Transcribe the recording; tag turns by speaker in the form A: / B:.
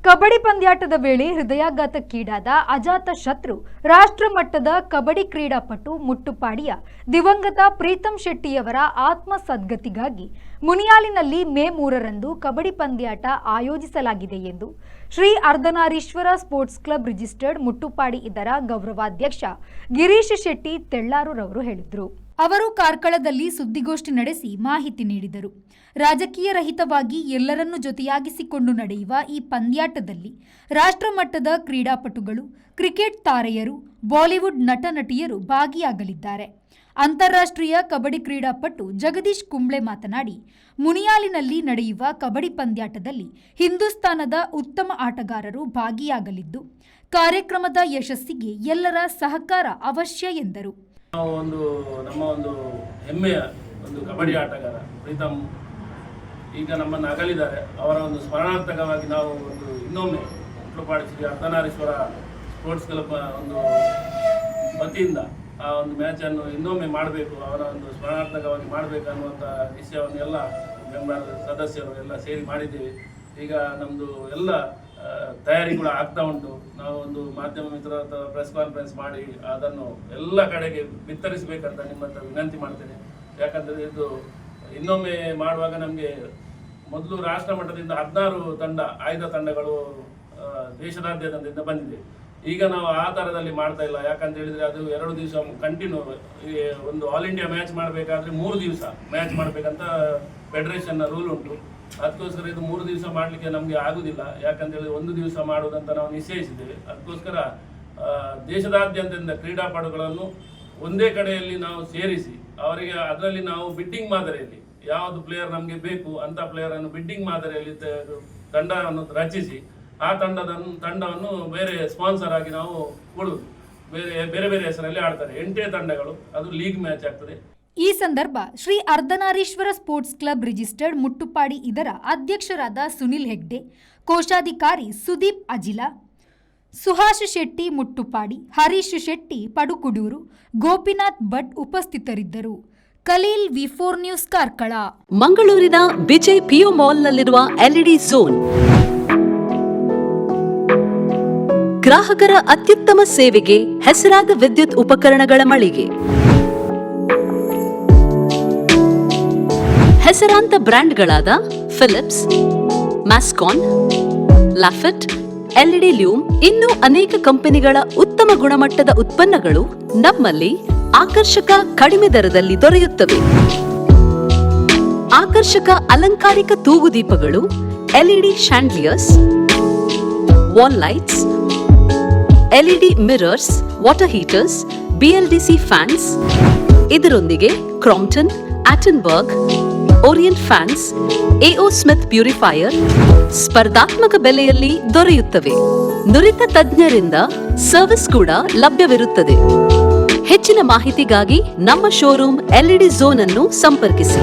A: ಕಬಡ್ಡಿ ಪಂದ್ಯಾಟದ ವೇಳೆ ಹೃದಯಾಘಾತಕ್ಕೀಡಾದ ಅಜಾತ ಶತ್ರು ರಾಷ್ಟ್ರ ಮಟ್ಟದ ಕಬಡ್ಡಿ ಕ್ರೀಡಾಪಟು ಮುಟ್ಟುಪಾಡಿಯ ದಿವಂಗತ ಪ್ರೀತಂ ಶೆಟ್ಟಿಯವರ ಆತ್ಮ ಸದ್ಗತಿಗಾಗಿ ಮುನಿಯಾಲಿನಲ್ಲಿ ಮೇ 3ರಂದು ಕಬಡ್ಡಿ ಪಂದ್ಯಾಟ ಆಯೋಜಿಸಲಾಗಿದೆ ಎಂದು Shri Ardhanarishwara sports club registered Muttupadi ಇದರ ಗೌರವಾಧ್ಯಕ್ಷ ಗಿರೀಶ್ ಶೆಟ್ಟಿ ತೆಳ್ಳಾರುರವರು ಹೇಳಿದರು. ಅವರು ಕಾರ್ಕಳದಲ್ಲಿ ಸುದ್ದಿಗೋಷ್ಠಿ ನಡೆಸಿ ಮಾಹಿತಿ ನೀಡಿದರು. ರಾಜಕೀಯ ರಹಿತವಾಗಿ ಎಲ್ಲರನ್ನೂ ಜೊತೆಯಾಗಿಸಿಕೊಂಡು ನಡೆಯುವ ಈ ಪಂದ್ಯಾಟದಲ್ಲಿ ರಾಷ್ಟ್ರಮಟ್ಟದ ಕ್ರೀಡಾಪಟುಗಳು, ಕ್ರಿಕೆಟ್ ತಾರೆಯರು, ಬಾಲಿವುಡ್ ನಟ ನಟಿಯರು ಭಾಗಿಯಾಗಲಿದ್ದಾರೆ. ಅಂತಾರಾಷ್ಟ್ರೀಯ ಕಬಡ್ಡಿ ಕ್ರೀಡಾಪಟು ಜಗದೀಶ್ ಕುಂಬ್ಳೆ ಮಾತನಾಡಿ, ಮುನಿಯಾಲಿನಲ್ಲಿ ನಡೆಯುವ ಕಬಡ್ಡಿ ಪಂದ್ಯಾಟದಲ್ಲಿ ಹಿಂದೂಸ್ತಾನದ ಉತ್ತಮ ಆಟಗಾರರು ಭಾಗಿಯಾಗಲಿದ್ದು, ಕಾರ್ಯಕ್ರಮದ ಯಶಸ್ಸಿಗೆ ಎಲ್ಲರ ಸಹಕಾರ ಅವಶ್ಯ ಎಂದರು.
B: ನಾವು ನಮ್ಮ ಒಂದು ಹೆಮ್ಮೆಯ ಒಂದು ಕಬಡ್ಡಿ ಆಟಗಾರ ಪ್ರೀತಂ ಈಗ ನಮ್ಮನ್ನು ಅಗಲಿದ್ದಾರೆ. ಅವರ ಒಂದು ಸ್ಮರಣಾರ್ಥಕವಾಗಿ ನಾವು ಇನ್ನೊಮ್ಮೆ ಮುಟ್ಟುಪಾಡಿ ಶ್ರೀ ಅರ್ಧನಾರೀಶ್ವರ ಸ್ಪೋರ್ಟ್ಸ್ ಕ್ಲಬ್ ಒಂದು ವತಿಯಿಂದ ಆ ಒಂದು ಮ್ಯಾಚನ್ನು ಇನ್ನೊಮ್ಮೆ ಮಾಡಬೇಕು, ಅವರ ಒಂದು ಸ್ಮರಣಾರ್ಥಕವಾಗಿ ಮಾಡಬೇಕು ಅನ್ನುವಂಥ ವಿಷಯವನ್ನು ಎಲ್ಲ ಮೆಂಬರ್ ಸದಸ್ಯರು ಎಲ್ಲ ಸೇರಿ ಮಾಡಿದ್ದೇವೆ. ಈಗ ನಮ್ಮದು ಎಲ್ಲ ತಯಾರಿ ಕೂಡ ಆಗ್ತಾ ಉಂಟು. ನಾವು ಒಂದು ಮಾಧ್ಯಮ ಮಿತ್ರರ ಹತ್ರ ಪ್ರೆಸ್ ಕಾನ್ಫರೆನ್ಸ್ ಮಾಡಿ ಅದನ್ನು ಎಲ್ಲ ಕಡೆಗೆ ಬಿತ್ತರಿಸಬೇಕಂತ ನಿಮ್ಮ ಹತ್ರ ವಿನಂತಿ ಮಾಡ್ತೇನೆ. ಯಾಕಂದರೆ ಇದು ಇನ್ನೊಮ್ಮೆ ಮಾಡುವಾಗ ನಮಗೆ ಮೊದಲು ರಾಷ್ಟ್ರ ಮಟ್ಟದಿಂದ 16 ತಂಡ ಆಯ್ದ ತಂಡಗಳು ದೇಶದಾದ್ಯಂತದಿಂದ ಬಂದಿದೆ. ಈಗ ನಾವು ಆ ಥರದಲ್ಲಿ ಮಾಡ್ತಾ ಇಲ್ಲ. ಯಾಕಂತ ಹೇಳಿದರೆ ಅದು 2 ದಿವಸ ಕಂಟಿನ್ಯೂ ಒಂದು ಆಲ್ ಇಂಡಿಯಾ ಮ್ಯಾಚ್ ಮಾಡಬೇಕಾದ್ರೆ 3 ದಿವಸ ಮ್ಯಾಚ್ ಮಾಡಬೇಕಂತ ಫೆಡರೇಷನ್ನ ರೂಲ್ ಉಂಟು. ಅದಕ್ಕೋಸ್ಕರ ಇದು 3 ದಿವಸ ಮಾಡಲಿಕ್ಕೆ ನಮಗೆ ಆಗುವುದಿಲ್ಲ. ಯಾಕಂತೇಳಿ 1 ದಿವಸ ಮಾಡುವುದಂತ ನಾವು ನಿಶ್ಚಯಿಸಿದ್ದೇವೆ. ಅದಕ್ಕೋಸ್ಕರ ದೇಶದಾದ್ಯಂತದಿಂದ ಕ್ರೀಡಾಪಟುಗಳನ್ನು ಒಂದೇ ಕಡೆಯಲ್ಲಿ ನಾವು ಸೇರಿಸಿ ಅವರಿಗೆ ಅದರಲ್ಲಿ ನಾವು ಬಿಡ್ಡಿಂಗ್ ಮಾದರಿಯಲ್ಲಿ ಯಾವುದು ಪ್ಲೇಯರ್ ನಮಗೆ ಬೇಕು ಅಂತ ಪ್ಲೇಯರನ್ನು ಬಿಡ್ಡಿಂಗ್ ಮಾದರಿಯಲ್ಲಿ ತಂಡವನ್ನು ರಚಿಸಿ ಆ ತಂಡವನ್ನು ಬೇರೆ ಸ್ಪಾನ್ಸರ್ ಆಗಿ ನಾವು ಕೊಡುವುದು. ಬೇರೆ ಬೇರೆ ಹೆಸರಲ್ಲಿ ಆಡ್ತಾರೆ. 8 ತಂಡಗಳು, ಅದು ಲೀಗ್ ಮ್ಯಾಚ್ ಆಗ್ತದೆ.
A: ಈ ಸಂದರ್ಭ Shri Ardhanarishwara sports club registered Muttupadi ಇದರ ಅಧ್ಯಕ್ಷರಾದ ಸುನಿಲ್ ಹೆಗ್ಡೆ, ಕೋಶಾಧಿಕಾರಿ ಸುದೀಪ್ ಅಜಿಲಾ, ಸುಹಾಸ್ ಶೆಟ್ಟಿ ಮುಟ್ಟುಪಾಡಿ, ಹರೀಶ್ ಶೆಟ್ಟಿ ಪಡುಕುಡೂರು, ಗೋಪಿನಾಥ್ ಭಟ್ ಉಪಸ್ಥಿತರಿದ್ದರು. ಖಲೀಲ್ ವಿ4 ನ್ಯೂಸ್ ಕಾರ್ಕಳ.
C: ಮಂಗಳೂರಿನ ವಿಜಯ್ ಪಿಯು ಮಾಲ್ನಲ್ಲಿರುವ ಎಲ್ಇಡಿ ಝೋನ್ ಗ್ರಾಹಕರ ಅತ್ಯುತ್ತಮ ಸೇವೆಗೆ ಹೆಸರಾದ ವಿದ್ಯುತ್ ಉಪಕರಣಗಳ ಮಳಿಗೆ. ಹೆಸರಾಂತ ಬ್ರ್ಯಾಂಡ್ಗಳಾದ ಫಿಲಿಪ್ಸ್, ಮ್ಯಾಸ್ಕಾನ್, ಲಾಫೆಟ್, ಎಲ್ಇಡಿ ಲ್ಯೂಮ್ ಇನ್ನೂ ಅನೇಕ ಕಂಪನಿಗಳ ಉತ್ತಮ ಗುಣಮಟ್ಟದ ಉತ್ಪನ್ನಗಳು ನಮ್ಮಲ್ಲಿ ಆಕರ್ಷಕ ಕಡಿಮೆ ದರದಲ್ಲಿ ದೊರೆಯುತ್ತವೆ. ಆಕರ್ಷಕ ಅಲಂಕಾರಿಕ ತೂಗುದೀಪಗಳು, LED chandeliers, wall lights, LED mirrors, water heaters, BLDC fans, ಇದರೊಂದಿಗೆ Crompton, Atomberg, Orient fans, AO Smith purifier ಸ್ಪರ್ಧಾತ್ಮಕ ಬೆಲೆಯಲ್ಲಿ ದೊರೆಯುತ್ತವೆ. ನುರಿತ ತಜ್ಞರಿಂದ ಸರ್ವಿಸ್ ಕೂಡ ಲಭ್ಯವಿರುತ್ತದೆ. ಹೆಚ್ಚಿನ ಮಾಹಿತಿಗಾಗಿ ನಮ್ಮ ಶೋರೂಮ್ ಎಲ್ಇಡಿ ಝೋನ್ ಅನ್ನು ಸಂಪರ್ಕಿಸಿ.